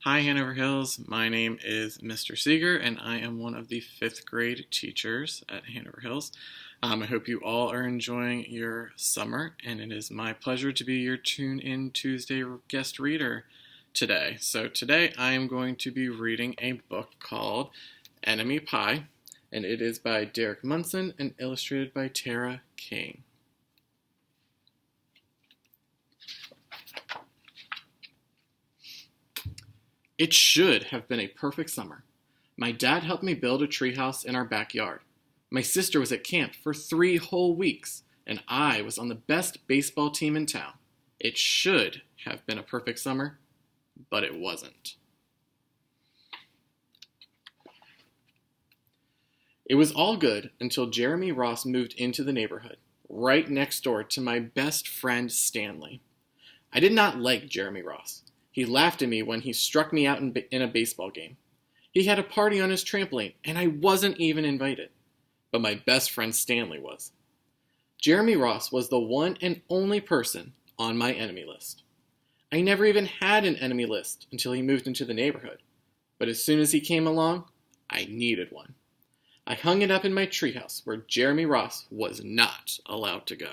Hi, Hanover Hills. My name is Mr. Seiger, and I am one of the fifth grade teachers at Hanover Hills. I hope you all are enjoying your summer, and it is my pleasure to be your Tune In Tuesday guest reader today. So today I am going to be reading a book called Enemy Pie, and it is by Derek Munson and illustrated by Tara King. It should have been a perfect summer. My dad helped me build a treehouse in our backyard. My sister was at camp for 3 whole weeks, and I was on the best baseball team in town. It should have been a perfect summer, but it wasn't. It was all good until Jeremy Ross moved into the neighborhood, right next door to my best friend Stanley. I did not like Jeremy Ross. He laughed at me when he struck me out in a baseball game. He had a party on his trampoline, and I wasn't even invited. But my best friend Stanley was. Jeremy Ross was the one and only person on my enemy list. I never even had an enemy list until he moved into the neighborhood. But as soon as he came along, I needed one. I hung it up in my treehouse where Jeremy Ross was not allowed to go.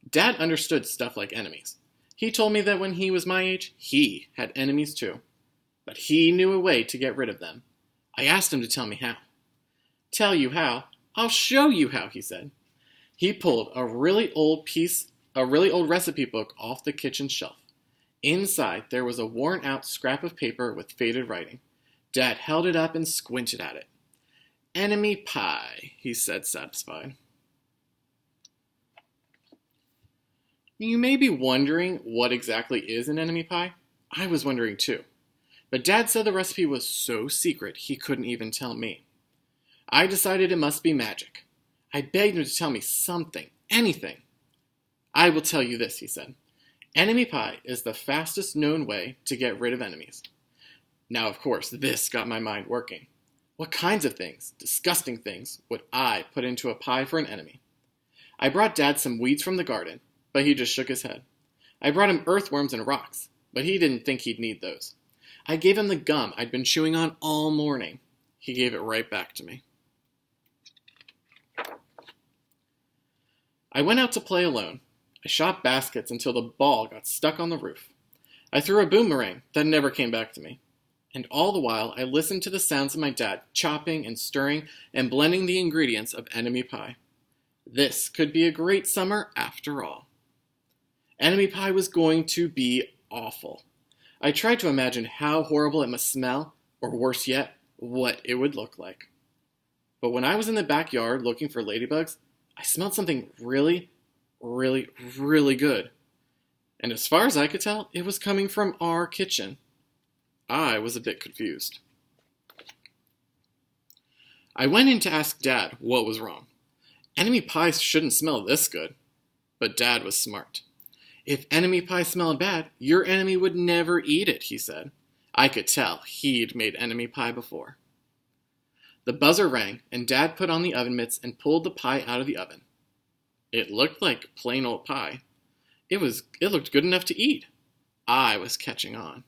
Dad understood stuff like enemies. He told me that when he was my age, he had enemies too. But he knew a way to get rid of them. I asked him to tell me how. Tell you how? I'll show you how, he said. He pulled a really old recipe book off the kitchen shelf. Inside, there was a worn-out scrap of paper with faded writing. Dad held it up and squinted at it. Enemy pie, he said, satisfied. You may be wondering what exactly is an enemy pie. I was wondering too. But Dad said the recipe was so secret he couldn't even tell me. I decided it must be magic. I begged him to tell me something, anything. I will tell you this, he said. Enemy pie is the fastest known way to get rid of enemies. Now, of course, this got my mind working. What kinds of things, disgusting things, would I put into a pie for an enemy? I brought Dad some weeds from the garden, but he just shook his head. I brought him earthworms and rocks, but he didn't think he'd need those. I gave him the gum I'd been chewing on all morning. He gave it right back to me. I went out to play alone. I shot baskets until the ball got stuck on the roof. I threw a boomerang that never came back to me. And all the while, I listened to the sounds of my dad chopping and stirring and blending the ingredients of enemy pie. This could be a great summer after all. Enemy pie was going to be awful. I tried to imagine how horrible it must smell, or worse yet, what it would look like. But when I was in the backyard looking for ladybugs, I smelled something really, really, really good. And as far as I could tell, it was coming from our kitchen. I was a bit confused. I went in to ask Dad what was wrong. Enemy pie shouldn't smell this good. But Dad was smart. If enemy pie smelled bad, your enemy would never eat it, he said. I could tell he'd made enemy pie before. The buzzer rang, and Dad put on the oven mitts and pulled the pie out of the oven. It looked like plain old pie. It looked good enough to eat. I was catching on.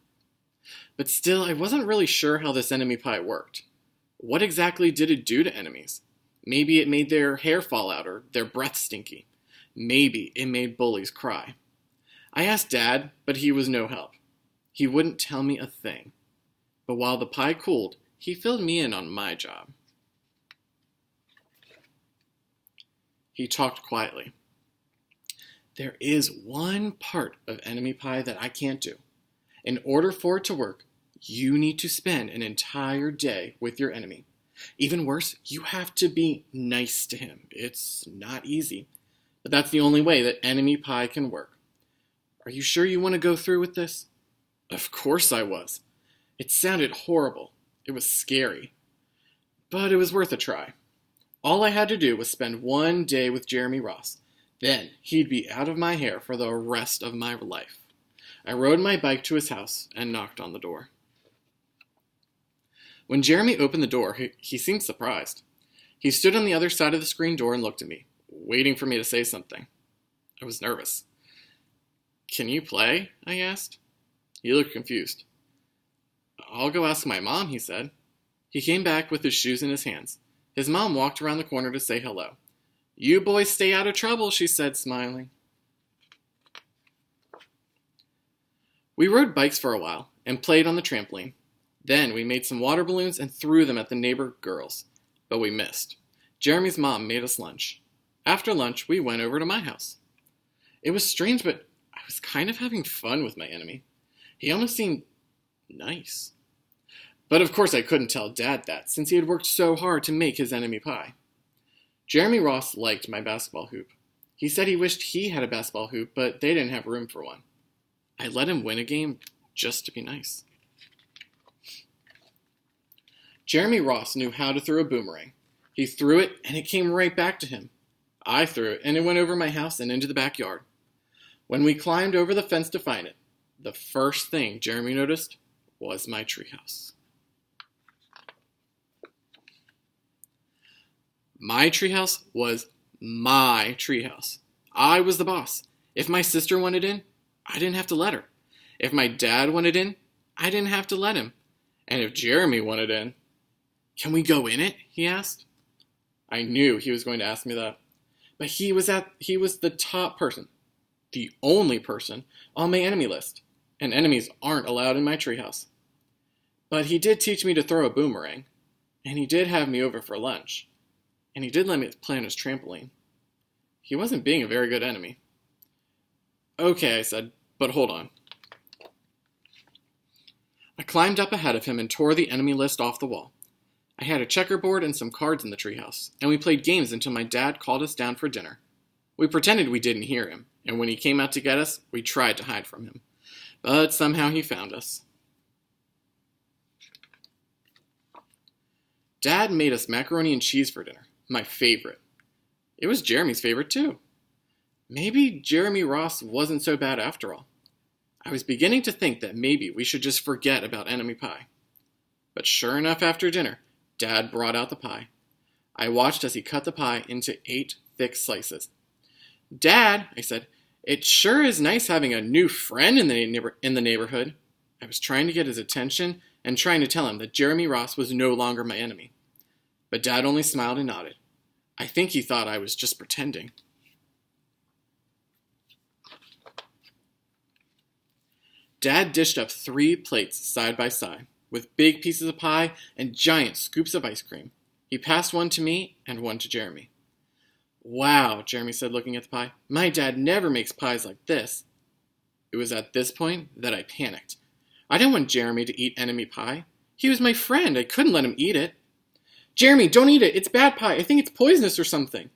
But still, I wasn't really sure how this enemy pie worked. What exactly did it do to enemies? Maybe it made their hair fall out or their breath stinky. Maybe it made bullies cry. I asked Dad, but he was no help. He wouldn't tell me a thing. But while the pie cooled, he filled me in on my job. He talked quietly. There is one part of enemy pie that I can't do. In order for it to work, you need to spend an entire day with your enemy. Even worse, you have to be nice to him. It's not easy, but that's the only way that enemy pie can work. Are you sure you want to go through with this? Of course I was. It sounded horrible. It was scary. But it was worth a try. All I had to do was spend one day with Jeremy Ross. Then he'd be out of my hair for the rest of my life. I rode my bike to his house and knocked on the door. When Jeremy opened the door, he seemed surprised. He stood on the other side of the screen door and looked at me, waiting for me to say something. I was nervous. "Can you play?" I asked. He looked confused. I'll go ask my mom, he said. He came back with his shoes in his hands. His mom walked around the corner to say hello. You boys stay out of trouble, she said, smiling. We rode bikes for a while and played on the trampoline. Then we made some water balloons and threw them at the neighbor girls, but we missed. Jeremy's mom made us lunch. After lunch, we went over to my house. It was strange, but I was kind of having fun with my enemy. He almost seemed nice. But of course I couldn't tell Dad that, since he had worked so hard to make his enemy pie. Jeremy Ross liked my basketball hoop. He said he wished he had a basketball hoop, but they didn't have room for one. I let him win a game just to be nice. Jeremy Ross knew how to throw a boomerang. He threw it, and it came right back to him. I threw it, and it went over my house and into the backyard. When we climbed over the fence to find it, the first thing Jeremy noticed was my treehouse. My treehouse was my treehouse. I was the boss. If my sister wanted in, I didn't have to let her. If my dad wanted in, I didn't have to let him. And if Jeremy wanted in, can we go in it? He asked. I knew he was going to ask me that. But he was the top person, the only person on my enemy list. And enemies aren't allowed in my treehouse. But he did teach me to throw a boomerang. And he did have me over for lunch. And he did let me play on his trampoline. He wasn't being a very good enemy. Okay, I said, but hold on. I climbed up ahead of him and tore the enemy list off the wall. I had a checkerboard and some cards in the treehouse, and we played games until my dad called us down for dinner. We pretended we didn't hear him, and when he came out to get us, we tried to hide from him. But somehow he found us. Dad made us macaroni and cheese for dinner, my favorite. It was Jeremy's favorite too. Maybe Jeremy Ross wasn't so bad after all. I was beginning to think that maybe we should just forget about enemy pie. But sure enough, after dinner, Dad brought out the pie. I watched as he cut the pie into 8 thick slices. Dad, I said, it sure is nice having a new friend in the neighborhood. I was trying to get his attention and trying to tell him that Jeremy Ross was no longer my enemy. But Dad only smiled and nodded. I think he thought I was just pretending. Dad dished up 3 plates side by side, with big pieces of pie and giant scoops of ice cream. He passed one to me and one to Jeremy. Wow, Jeremy said, looking at the pie. My dad never makes pies like this. It was at this point that I panicked. I didn't want Jeremy to eat enemy pie. He was my friend. I couldn't let him eat it. Jeremy, don't eat it. It's bad pie. I think it's poisonous or something.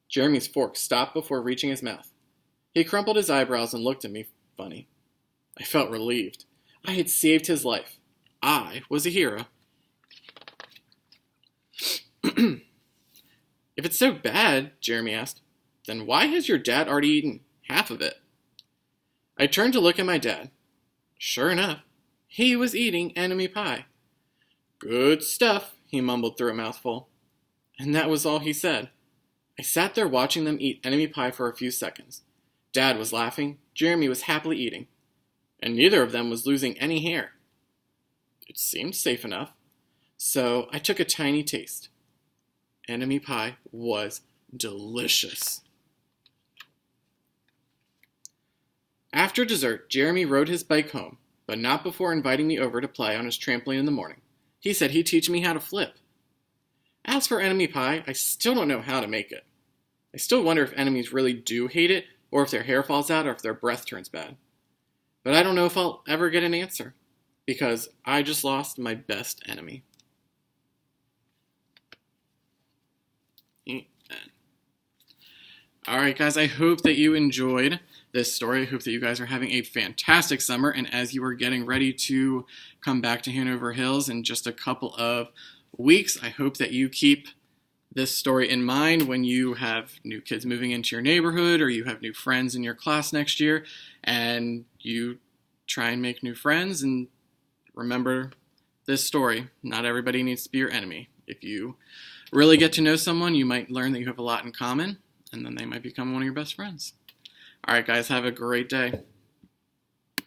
Jeremy's fork stopped before reaching his mouth. He crumpled his eyebrows and looked at me funny. I felt relieved. I had saved his life. I was a hero. If it's so bad, Jeremy asked, then why has your dad already eaten half of it? I turned to look at my dad. Sure enough, he was eating enemy pie. Good stuff, he mumbled through a mouthful. And that was all he said. I sat there watching them eat enemy pie for a few seconds. Dad was laughing, Jeremy was happily eating, and neither of them was losing any hair. It seemed safe enough, so I took a tiny taste. Enemy pie was delicious. After dessert, Jeremy rode his bike home, but not before inviting me over to play on his trampoline in the morning. He said he'd teach me how to flip. As for enemy pie, I still don't know how to make it. I still wonder if enemies really do hate it, or if their hair falls out, or if their breath turns bad. But I don't know if I'll ever get an answer, because I just lost my best enemy. Alright guys, I hope that you enjoyed this story. I hope that you guys are having a fantastic summer, and as you are getting ready to come back to Hanover Hills in just a couple of weeks, I hope that you keep this story in mind when you have new kids moving into your neighborhood, or you have new friends in your class next year, and you try and make new friends, and remember this story. Not everybody needs to be your enemy. If you really get to know someone, you might learn that you have a lot in common, and then they might become one of your best friends. All right, guys, have a great day.